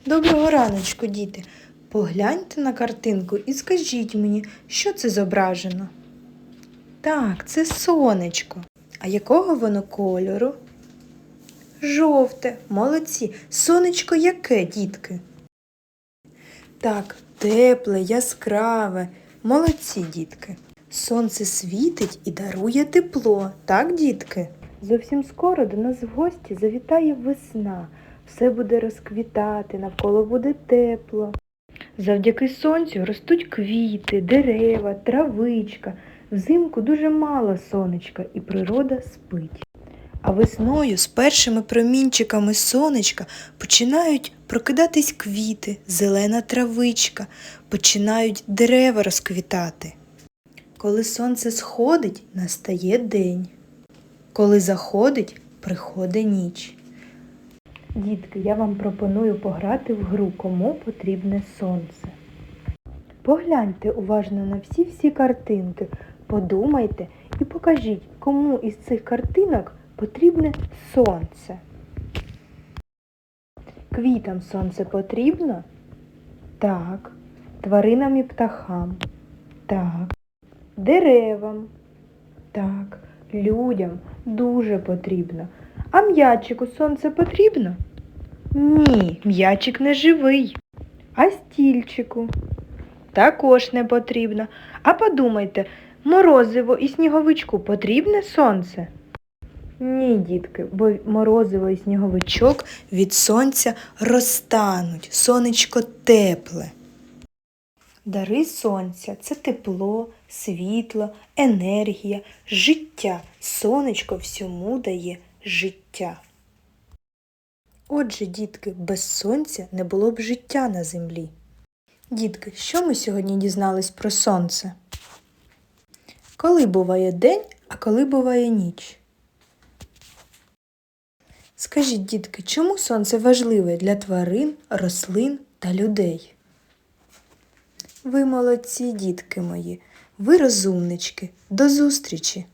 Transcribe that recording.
Доброго раночку, діти. Погляньте на картинку і скажіть мені, що це зображено? Так, це сонечко. А якого воно кольору? Жовте. Молодці. Сонечко яке, дітки? Так, тепле, яскраве. Молодці, дітки. Сонце світить і дарує тепло. Так, дітки? Зовсім скоро до нас в гості завітає весна. Все буде розквітати, навколо буде тепло. Завдяки сонцю ростуть квіти, дерева, травичка. Взимку дуже мало сонечка і природа спить. А весною з першими промінчиками сонечка починають прокидатись квіти, зелена травичка, починають дерева розквітати. Коли сонце сходить, настає день. Коли заходить, приходить ніч. Дітки, я вам пропоную пограти в гру «Кому потрібне сонце?». Погляньте уважно на всі картинки, подумайте і покажіть, кому із цих картинок потрібне сонце. Квітам сонце потрібно? Так. Тваринам і птахам? Так. Деревам? Так. Людям дуже потрібно. А м'ячику сонце потрібно? Ні, м'ячик не живий. А стільчику? Також не потрібно. А подумайте, морозиво і сніговичку потрібне сонце? Ні, дітки, бо морозиво і сніговичок від сонця розтануть, сонечко тепле. Дари сонця – це тепло, світло, енергія, життя. Сонечко всьому дає життя. Отже, дітки, без сонця не було б життя на землі. Дітки, що ми сьогодні дізнались про сонце? Коли буває день, а коли буває ніч? Скажіть, дітки, чому сонце важливе для тварин, рослин та людей? Ви молодці, дітки мої, ви розумнички. До зустрічі!